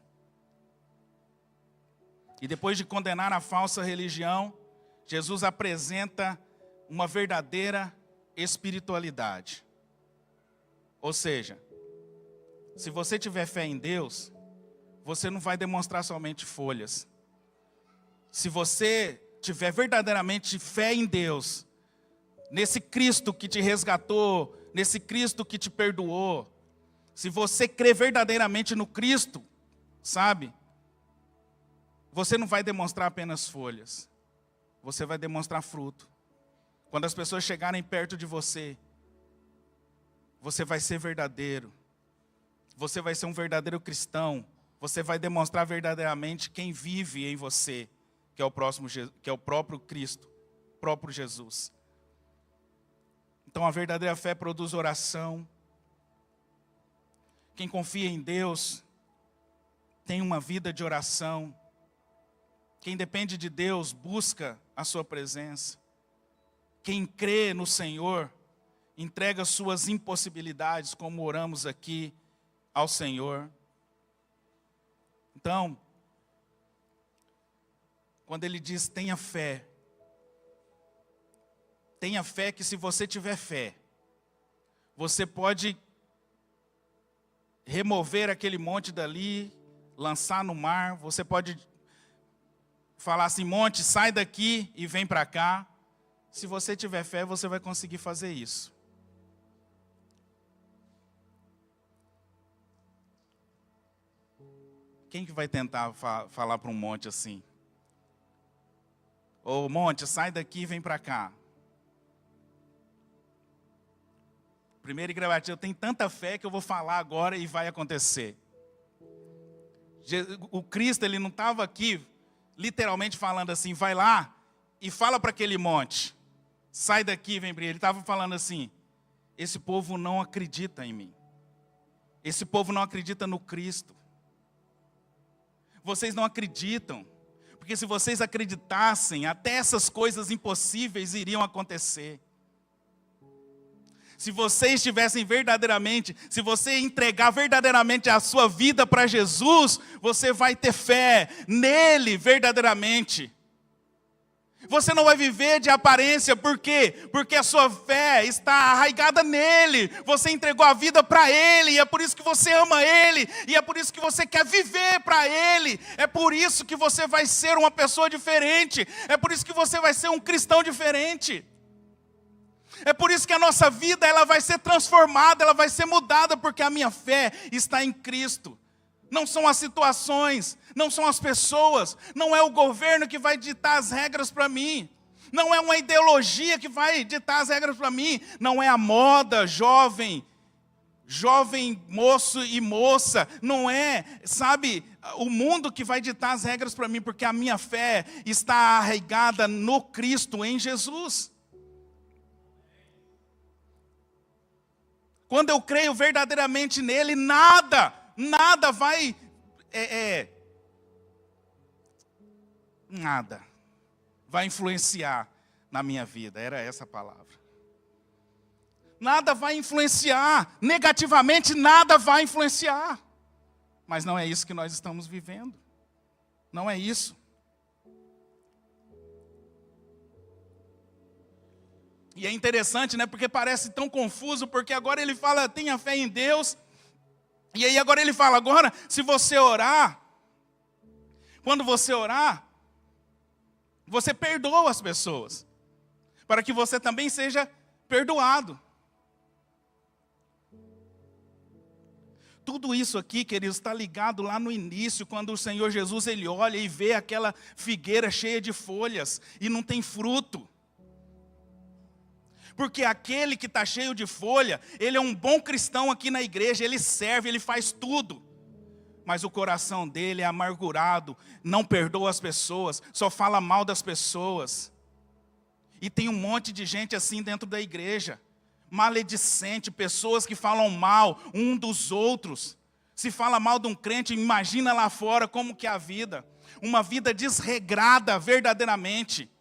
E depois de condenar a falsa religião, Jesus apresenta uma verdadeira espiritualidade. Ou seja, se você tiver fé em Deus, você não vai demonstrar somente folhas. Se você tiver verdadeiramente fé em Deus, nesse Cristo que te resgatou, nesse Cristo que te perdoou, se você crer verdadeiramente no Cristo, sabe? Você não vai demonstrar apenas folhas, você vai demonstrar fruto. Quando as pessoas chegarem perto de você, você vai ser verdadeiro. Você vai ser um verdadeiro cristão. Você vai demonstrar verdadeiramente quem vive em você, que é o próprio Cristo, próprio Jesus. Então a verdadeira fé produz oração. Quem confia em Deus tem uma vida de oração. Quem depende de Deus busca a sua presença. Quem crê no Senhor entrega suas impossibilidades, como oramos aqui, ao Senhor. Então, quando ele diz tenha fé que se você tiver fé, você pode remover aquele monte dali, lançar no mar, você pode falar assim, monte, sai daqui e vem para cá. Se você tiver fé, você vai conseguir fazer isso. Quem que vai tentar falar para um monte assim? Ô monte, sai daqui e vem para cá. Primeiro, Gravati, eu tenho tanta fé que eu vou falar agora e vai acontecer. O Cristo, ele não estava aqui literalmente falando assim, vai lá e fala para aquele monte. Sai daqui e vem para ele. Ele estava falando assim, esse povo não acredita em mim. Esse povo não acredita no Cristo. Vocês não acreditam, porque se vocês acreditassem, até essas coisas impossíveis iriam acontecer. Se vocês estivessem verdadeiramente, se você entregar verdadeiramente a sua vida para Jesus, você vai ter fé nele verdadeiramente. Você não vai viver de aparência, por quê? Porque a sua fé está arraigada nele. Você entregou a vida para ele, e é por isso que você ama ele, e é por isso que você quer viver para ele. É por isso que você vai ser uma pessoa diferente, é por isso que você vai ser um cristão diferente. É por isso que a nossa vida ela vai ser transformada, ela vai ser mudada, porque a minha fé está em Cristo. Não são as situações, não são as pessoas, não é o governo que vai ditar as regras para mim. Não é uma ideologia que vai ditar as regras para mim. Não é a moda, jovem moço e moça. Não é, sabe, o mundo que vai ditar as regras para mim, porque a minha fé está arraigada no Cristo, em Jesus. Quando eu creio verdadeiramente nele, nada vai, nada vai influenciar na minha vida. Era essa a palavra. Nada vai influenciar, negativamente nada vai influenciar. Mas não é isso que nós estamos vivendo. Não é isso. E é interessante, né? Porque parece tão confuso, porque agora ele fala, tenha fé em Deus. E aí agora ele fala, agora, se você orar, quando você orar, você perdoa as pessoas, para que você também seja perdoado. Tudo isso aqui, queridos, está ligado lá no início, quando o Senhor Jesus, ele olha e vê aquela figueira cheia de folhas e não tem fruto. Porque aquele que está cheio de folha, ele é um bom cristão aqui na igreja, ele serve, ele faz tudo. Mas o coração dele é amargurado, não perdoa as pessoas, só fala mal das pessoas. E tem um monte de gente assim dentro da igreja, maledicente, pessoas que falam mal um dos outros. Se fala mal de um crente, imagina lá fora como que é a vida. Uma vida desregrada verdadeiramente.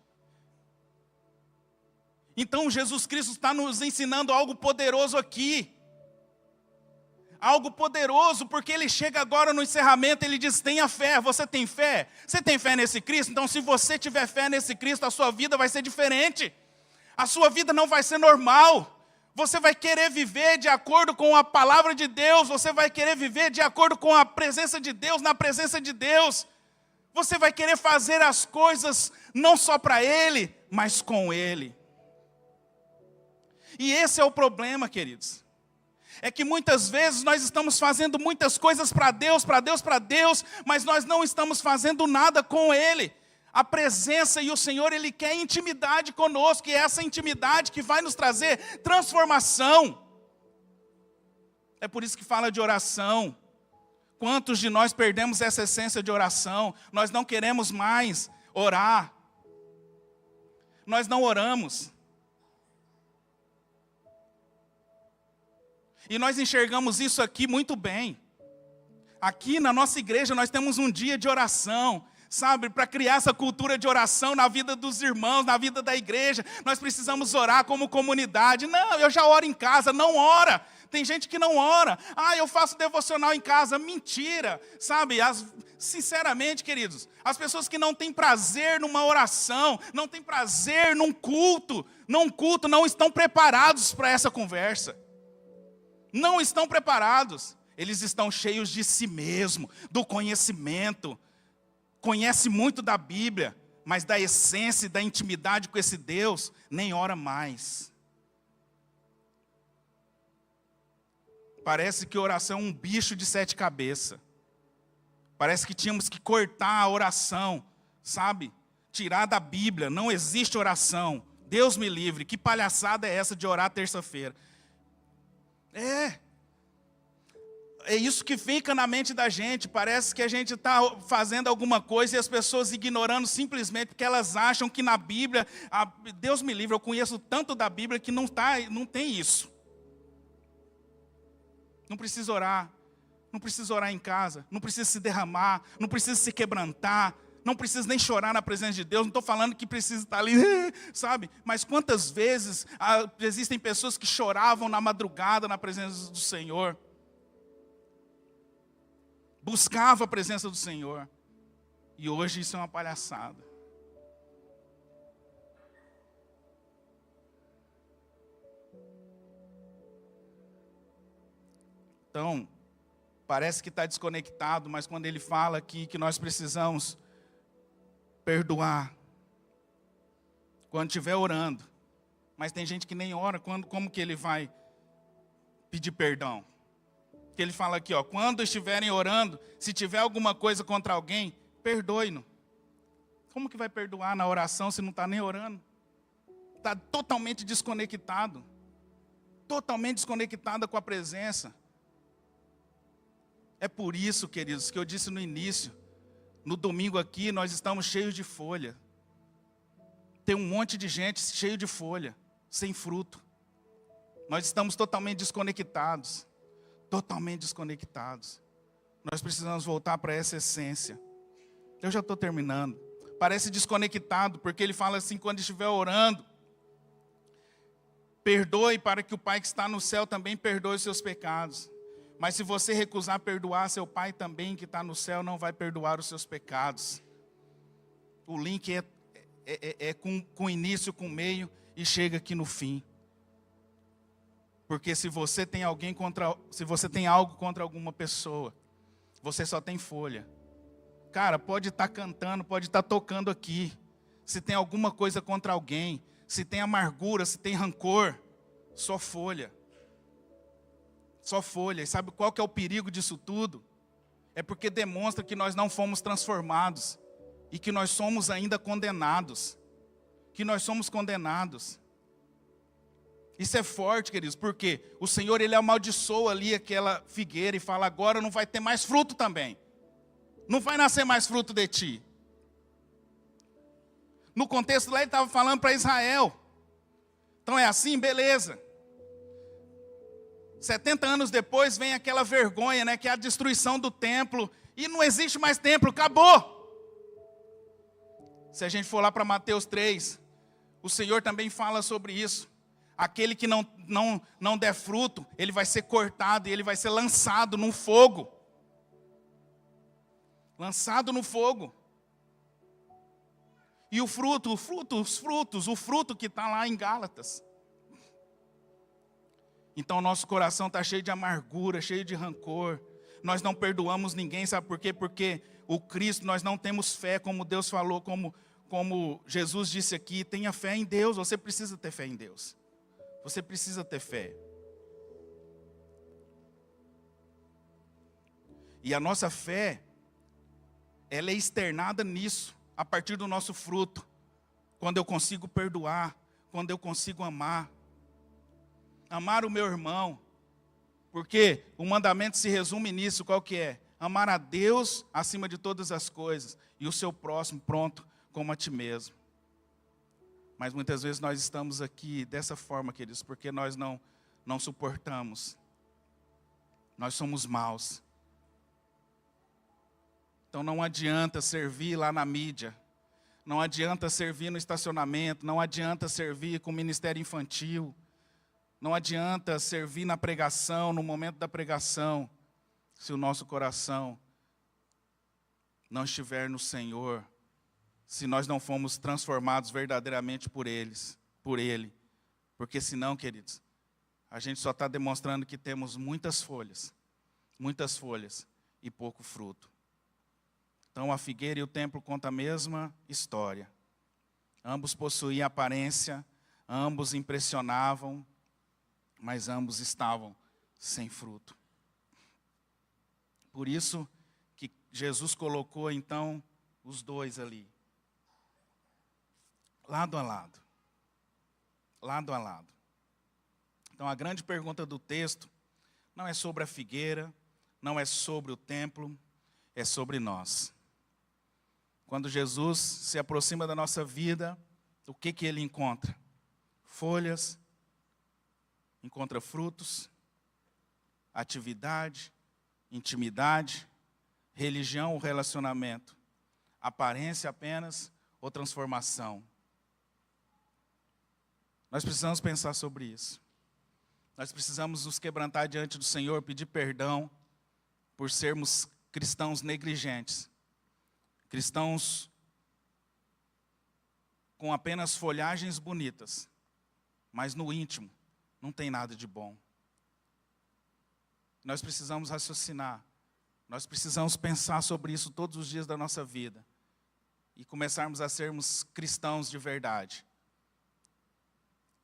Então Jesus Cristo está nos ensinando algo poderoso aqui. Algo poderoso, porque ele chega agora no encerramento, ele diz, tenha fé. Você tem fé? Você tem fé nesse Cristo? Então se você tiver fé nesse Cristo, a sua vida vai ser diferente. A sua vida não vai ser normal. Você vai querer viver de acordo com a palavra de Deus. Você vai querer viver de acordo com a presença de Deus, na presença de Deus. Você vai querer fazer as coisas não só para Ele, mas com Ele. E esse é o problema, queridos. É que muitas vezes nós estamos fazendo muitas coisas para Deus, mas nós não estamos fazendo nada com Ele. A presença e o Senhor, Ele quer intimidade conosco, e é essa intimidade que vai nos trazer transformação. É por isso que fala de oração. Quantos de nós perdemos essa essência de oração? Nós não queremos mais orar. Nós não oramos. E nós enxergamos isso aqui muito bem. Aqui na nossa igreja nós temos um dia de oração, sabe? Para criar essa cultura de oração na vida dos irmãos, na vida da igreja. Nós precisamos orar como comunidade. Não, eu já oro em casa. Não ora. Tem gente que não ora. Eu faço devocional em casa. Mentira, sabe? Sinceramente, queridos, as pessoas que não têm prazer numa oração, não têm prazer num culto, não estão preparados para essa conversa. Não estão preparados. Eles estão cheios de si mesmo, do conhecimento. Conhece muito da Bíblia, mas da essência e da intimidade com esse Deus, nem ora mais. Parece que oração é um bicho de 7 cabeças. Parece que tínhamos que cortar a oração, sabe? Tirar da Bíblia, não existe oração. Deus me livre, que palhaçada é essa de orar terça-feira? É isso que fica na mente da gente. Parece que a gente está fazendo alguma coisa e as pessoas ignorando simplesmente porque elas acham que na Bíblia, Deus me livre, eu conheço tanto da Bíblia que não tem isso. Não precisa orar em casa, não precisa se derramar, não precisa se quebrantar, Não precisa nem chorar na presença de Deus. Não estou falando que precisa estar ali, sabe? Mas quantas vezes existem pessoas que choravam na madrugada na presença do Senhor. Buscava a presença do Senhor. E hoje isso é uma palhaçada. Então, parece que está desconectado, mas quando ele fala aqui que nós precisamos perdoar, quando estiver orando, mas tem gente que nem ora, como que ele vai pedir perdão? Que ele fala aqui, quando estiverem orando, se tiver alguma coisa contra alguém, perdoe-no. Como que vai perdoar na oração se não está nem orando? Está totalmente desconectado, totalmente desconectada com a presença. É por isso, queridos, que eu disse no início, no domingo aqui nós estamos cheios de folha. Tem um monte de gente cheio de folha, sem fruto. Nós estamos totalmente desconectados. Totalmente desconectados. Nós precisamos voltar para essa essência. Eu já estou terminando. Parece desconectado, porque ele fala assim, quando estiver orando, perdoe para que o Pai que está no céu também perdoe os seus pecados. Mas se você recusar perdoar, seu Pai também que está no céu não vai perdoar os seus pecados. O link é com início, com meio e chega aqui no fim. Porque se você tem algo contra alguma pessoa, você só tem folha. Cara, pode estar cantando, pode estar tocando aqui. Se tem alguma coisa contra alguém, se tem amargura, se tem rancor, só folha. Só folha. E sabe qual que é o perigo disso tudo? É porque demonstra que nós não fomos transformados. E que nós somos ainda condenados. Que nós somos condenados. Isso é forte, queridos, porque o Senhor, Ele amaldiçoa ali aquela figueira e fala, agora não vai ter mais fruto também. Não vai nascer mais fruto de ti. No contexto lá, Ele estava falando para Israel. Então é assim, beleza. 70 anos depois vem aquela vergonha, né, que é a destruição do templo. E não existe mais templo, acabou. Se a gente for lá para Mateus 3, o Senhor também fala sobre isso. Aquele que não der fruto, ele vai ser cortado e ele vai ser lançado no fogo. Lançado no fogo. E os frutos, o fruto que está lá em Gálatas. Então nosso coração está cheio de amargura, cheio de rancor. Nós não perdoamos ninguém, sabe por quê? Porque o Cristo, nós não temos fé, como Deus falou, como Jesus disse aqui, tenha fé em Deus, você precisa ter fé em Deus. Você precisa ter fé. E a nossa fé, ela é externada nisso, a partir do nosso fruto. Quando eu consigo perdoar, quando eu consigo amar. Amar o meu irmão. Porque o mandamento se resume nisso, qual que é? Amar a Deus acima de todas as coisas. E o seu próximo, pronto, como a ti mesmo. Mas muitas vezes nós estamos aqui dessa forma, queridos, porque nós não suportamos. Nós somos maus. Então não adianta servir lá na mídia. Não adianta servir no estacionamento. Não adianta servir com o ministério infantil. Não adianta servir na pregação, no momento da pregação, se o nosso coração não estiver no Senhor. Se nós não fomos transformados verdadeiramente por Ele. Porque senão, queridos, a gente só está demonstrando que temos muitas folhas e pouco fruto. Então a figueira e o templo contam a mesma história. Ambos possuíam aparência, ambos impressionavam, mas ambos estavam sem fruto. Por isso que Jesus colocou então os dois ali. Lado a lado. Lado a lado. Então a grande pergunta do texto não é sobre a figueira, não é sobre o templo, é sobre nós. Quando Jesus se aproxima da nossa vida, o que ele encontra? Folhas, encontra frutos, atividade, intimidade, religião ou relacionamento. Aparência apenas ou transformação? Nós precisamos pensar sobre isso. Nós precisamos nos quebrantar diante do Senhor, pedir perdão por sermos cristãos negligentes. Cristãos com apenas folhagens bonitas, mas no íntimo não tem nada de bom. Nós precisamos raciocinar, nós precisamos pensar sobre isso todos os dias da nossa vida e começarmos a sermos cristãos de verdade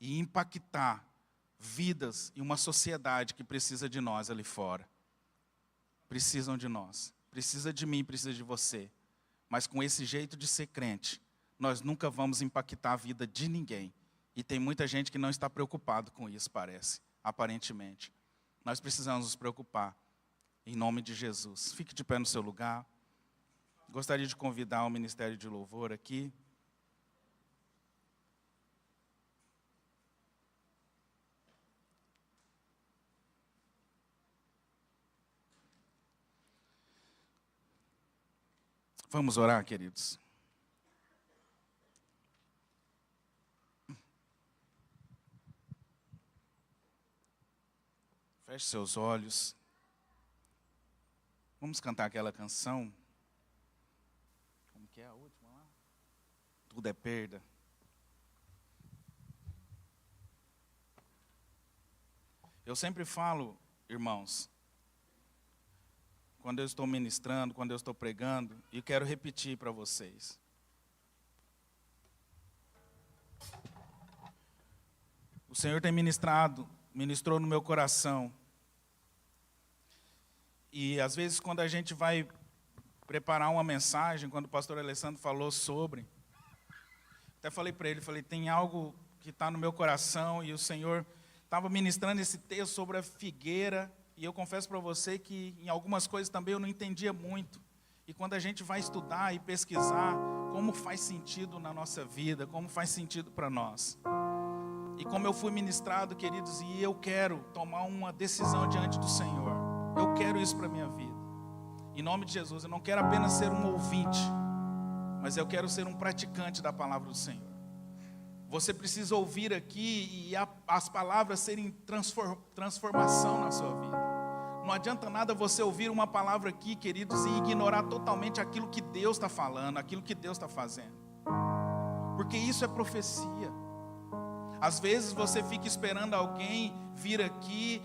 e impactar vidas e uma sociedade que precisa de nós ali fora. Precisam de nós, precisa de mim, precisa de você. Mas com esse jeito de ser crente, nós nunca vamos impactar a vida de ninguém. E tem muita gente que não está preocupado com isso, parece, aparentemente. Nós precisamos nos preocupar, em nome de Jesus. Fique de pé no seu lugar. Gostaria de convidar o Ministério de Louvor aqui. Vamos orar, queridos. Feche seus olhos. Vamos cantar aquela canção. Como que é a última lá? Tudo é perda. Eu sempre falo, irmãos, quando eu estou ministrando, quando eu estou pregando, e quero repetir para vocês. O Senhor tem ministrou no meu coração. E às vezes quando a gente vai preparar uma mensagem, quando o pastor Alessandro falou sobre, até falei para ele, tem algo que está no meu coração, e o Senhor estava ministrando esse texto sobre a figueira, e eu confesso para você que em algumas coisas também eu não entendia muito. E quando a gente vai estudar e pesquisar como faz sentido na nossa vida, como faz sentido para nós. E como eu fui ministrado, queridos, e eu quero tomar uma decisão diante do Senhor. Eu quero isso para a minha vida. Em nome de Jesus, eu não quero apenas ser um ouvinte, mas eu quero ser um praticante da palavra do Senhor. Você precisa ouvir aqui e as palavras serem transformação na sua vida. Não adianta nada você ouvir uma palavra aqui, queridos, e ignorar totalmente aquilo que Deus está falando, aquilo que Deus está fazendo. Porque isso é profecia. Às vezes você fica esperando alguém vir aqui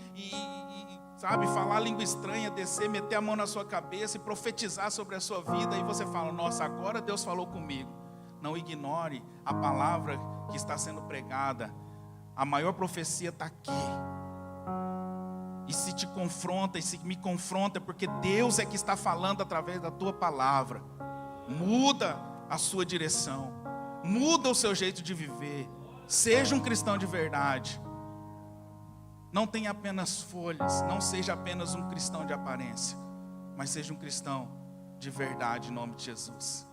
sabe, falar língua estranha, descer, meter a mão na sua cabeça e profetizar sobre a sua vida. E você fala, nossa, agora Deus falou comigo. Não ignore a palavra que está sendo pregada. A maior profecia está aqui. E se te confronta, e se me confronta, é porque Deus é que está falando através da tua palavra. Muda a sua direção. Muda o seu jeito de viver. Seja um cristão de verdade. Não tenha apenas folhas. Não seja apenas um cristão de aparência. Mas seja um cristão de verdade, em nome de Jesus.